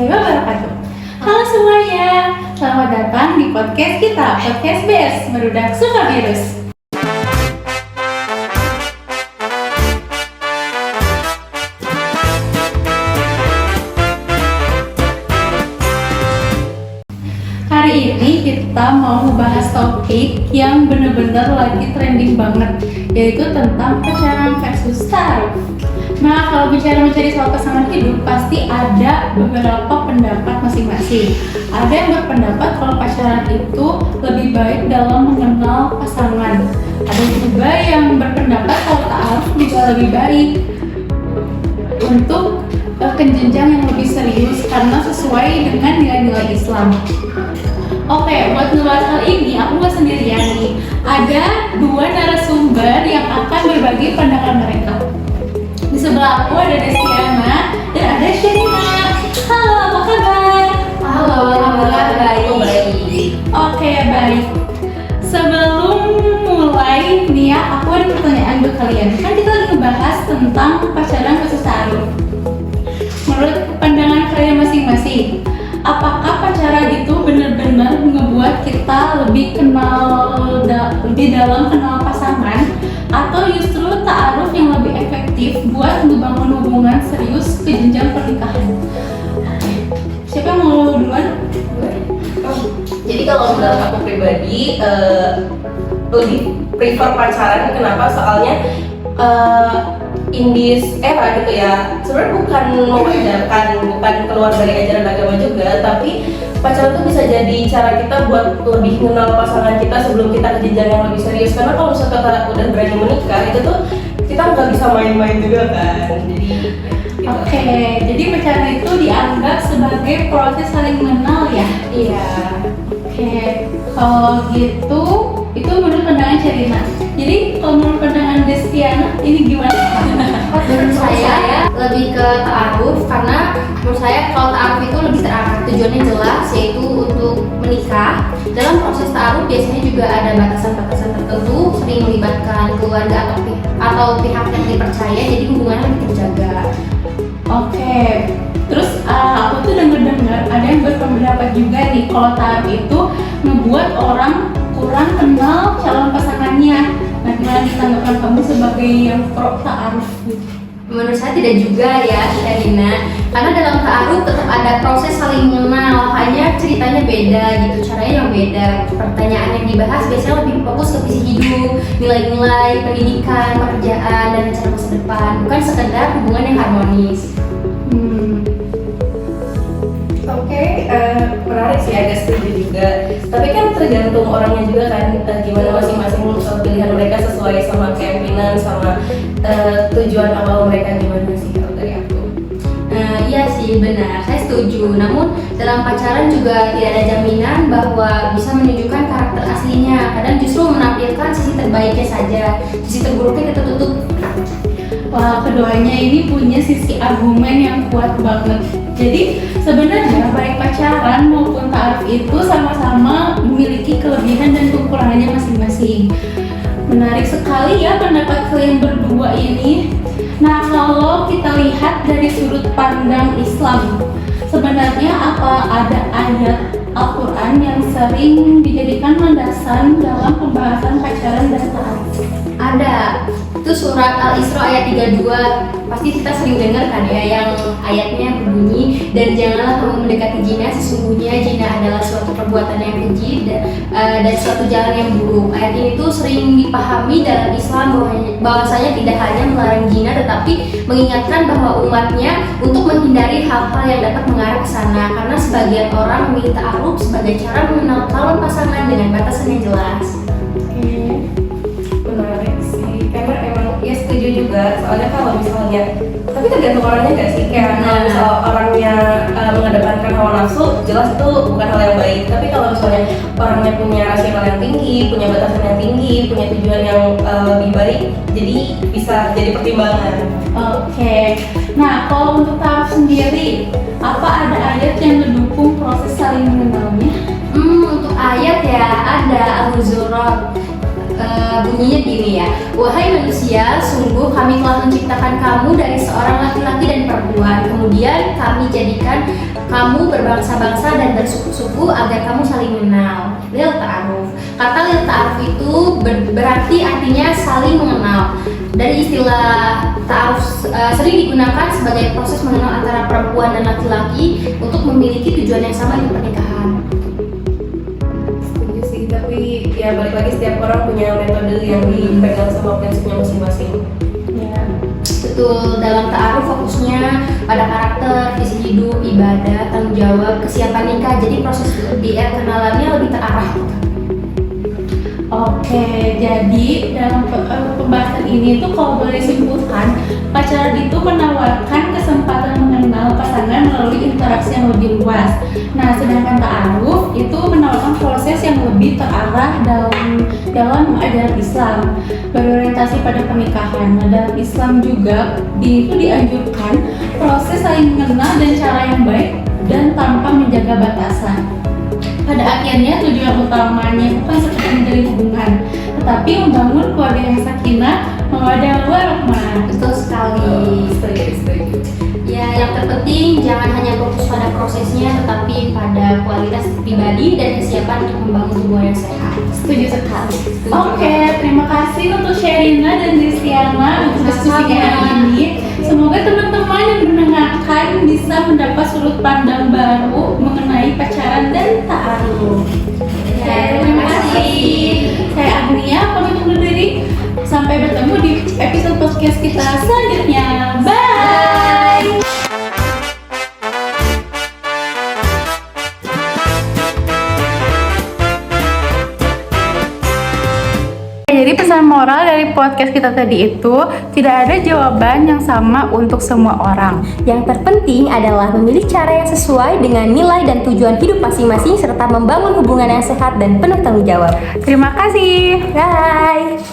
warahmatullahi wabarakatuh. Halo semuanya, selamat datang di podcast kita, Podcast BS, Merudak Suka Virus. Hari ini kita mau membahas topik yang benar-benar lagi trending banget, yaitu tentang pacaran versus taruh. Nah, kalau bicara mencari soal pasangan hidup, pasti ada beberapa pendapat masing-masing. Ada yang berpendapat kalau pacaran itu lebih baik dalam mengenal pasangan. Ada juga yang berpendapat kalau ta'aruf juga lebih baik untuk ke jenjang yang lebih serius karena sesuai dengan nilai-nilai Islam. Oke, buat ngebahas hal ini aku gak sendirian nih. Ada dua narasumber yang akan berbagi pandangan mereka. Di sebelah aku ada Destiana dan ada Sherina. Halo, apa kabar? Halo, alhamdulillah baik. Oke, baik. Sebelum mulai nih ya, aku ada pertanyaan buat kalian. Kan kita lagi ngebahas tentang pacaran versus taruh. Menurut pandangan kalian masing-masing, apakah pacaran itu benar-benar ngebuat kita lebih lebih dalam kenal pasangan, atau justru ta'aruf yang lebih efektif buat membangun hubungan serius ke jenjang pernikahan? Siapa yang mau duluan? Jadi kalau menurut aku pribadi lebih prefer pacaran. Kenapa? Soalnya in this era gitu ya, sebenarnya bukan mewajarkan, bukan keluar dari ajaran agama juga, tapi pacaran tuh bisa jadi cara kita buat lebih mengenal pasangan kita sebelum kita ke jenjang yang lebih serius. Karena kalau misalnya kita udah berani menikah, itu tuh kita nggak bisa main-main juga kan. Jadi Oke, jadi pacaran itu dianggap sebagai proses saling mengenal ya? iya. Oke, kalau gitu itu menurut pandangan Sherina. Jadi kalau menurut pandangan Destiana ini gimana? Menurut saya lebih ke ta'aruf, karena menurut saya kalau ta'aruf itu lebih terarah, tujuannya jelas, yaitu untuk menikah. Dalam proses ta'aruf biasanya juga ada batasan-batasan tertentu, sering melibatkan keluarga atau pihak yang dipercaya, jadi hubungannya lebih terjaga. Oke, terus aku tuh dengar ada yang berpendapat juga nih kalau ta'aruf itu ngebuat orang kurang kenal calon pasangannya. Nah, gimana tanggapan kamu sebagai yang pro ta'aruf gitu? Menurut saya tidak juga ya, Sherina, karena dalam ta'aruf tetap ada proses saling mengenal, hanya ceritanya beda gitu, caranya yang beda. Pertanyaan yang dibahas biasanya lebih fokus ke visi hidup, nilai-nilai, pendidikan, pekerjaan, dan rencana masa depan, bukan sekedar hubungan yang harmonis. Oke, menarik sih, agak setuju juga. Tapi kan tergantung orangnya juga kan, gimana masing-masing pilihan mereka sesuai sama keyakinan, sama tujuan awal mereka gimana sih kalau dari aku. Iya sih, benar, saya setuju. Namun dalam pacaran juga tidak ada jaminan bahwa bisa menunjukkan karakter aslinya. Kadang justru menampilkan sisi terbaiknya saja, sisi terburuknya kita tutup. Wah, keduanya ini punya sisi argumen yang kuat banget. Jadi sebenarnya baik pacaran maupun ta'aruf itu sama-sama memiliki kelebihan dan kekurangannya masing-masing. Menarik sekali ya pendapat kalian berdua ini. Nah, kalau kita lihat dari sudut pandang Islam, sebenarnya apa ada ayat Al-Quran yang sering dijadikan landasan dalam pembahasan pacaran dan ta'aruf? Ada, itu surat Al-Isra ayat 32, pasti kita sering dengar kan ya, yang ayatnya berbunyi, dan janganlah kamu mendekati zina, sesungguhnya zina adalah suatu perbuatan yang keji dan suatu jalan yang buruk. Ayat ini tuh sering dipahami dalam Islam bahwasanya tidak hanya melarang zina, tetapi mengingatkan bahwa umatnya untuk menghindari hal-hal yang dapat mengarah ke sana, karena sebagian orang memilih ta'aruf sebagai cara mengenal calon pasangan dengan batasan yang jelas. Menarik sih, karena emang ya setuju juga. Soalnya kalau misalnya, tapi tergantung orangnya nggak sih, kayak kalau misal orangnya mengedepankan hawa nafsu, jelas itu bukan hal yang baik. Tapi kalau misalnya orangnya punya rasional yang tinggi, punya batasan yang tinggi, punya tujuan yang lebih baik, jadi bisa jadi pertimbangan. Oke, nah kalau untuk ta'aruf sendiri, apa ada ayat yang mendukung proses saling mengenalnya? Untuk ayat ya ada Al-Hujurat bunyinya gini ya. Wahai manusia, sungguh kami telah menciptakan kamu dari seorang laki-laki dan perempuan. Kemudian kami jadikan kamu berbangsa-bangsa dan bersuku-suku agar kamu saling mengenal. Lil ta'aruf. Kata lil ta'aruf itu berarti artinya saling mengenal. Dari istilah ta'aruf sering digunakan sebagai proses mengenal antara perempuan dan laki-laki untuk memiliki tujuan yang sama di pernikahan. Setuju sih, tapi ya balik lagi setiap orang punya metode yang dipegang sama prinsipnya masing-masing. Ya. Betul, dalam ta'aruf fokusnya pada karakter, visi hidup, ibadah, tanggung jawab, kesiapan nikah. Jadi proses kenalannya lebih terarah. Oke, jadi dalam pembahasan ini tuh kalau boleh simpulkan, pacaran itu menawarkan kesempatan mengenal pasangan melalui interaksi yang lebih luas. Nah, sedangkan ta'aruf itu menawarkan proses yang lebih terarah dalam ajaran Islam, berorientasi pada pernikahan. Nah, dalam Islam juga itu dianjurkan proses saling mengenal dan cara yang baik dan tanpa menjaga batasan. Pada akhirnya tujuan utamanya bukan sekedar menjalin hubungan, tetapi membangun keluarga yang sakinah, mawaddah warahmah. Betul sekali. Setuju. Ya, yang terpenting jangan hanya fokus pada prosesnya, tetapi pada kualitas pribadi dan kesiapan untuk membangun hubungan yang sehat. Setuju sekali. Oke, terima kasih untuk Sherina dan Riztiana untuk diskusi hari ini. Semoga teman-teman yang mendengarkan bisa mendapat sudut pandang baru mengenai pacaran dan ta'aruf. Ya, terima kasih. Saya Agnia, pamit undur diri. Sampai bertemu di episode podcast kita selanjutnya. Bye. Jadi pesan moral dari podcast kita tadi itu, tidak ada jawaban yang sama untuk semua orang. Yang terpenting adalah memilih cara yang sesuai dengan nilai dan tujuan hidup masing-masing serta membangun hubungan yang sehat dan penuh tanggung jawab. Terima kasih. Bye.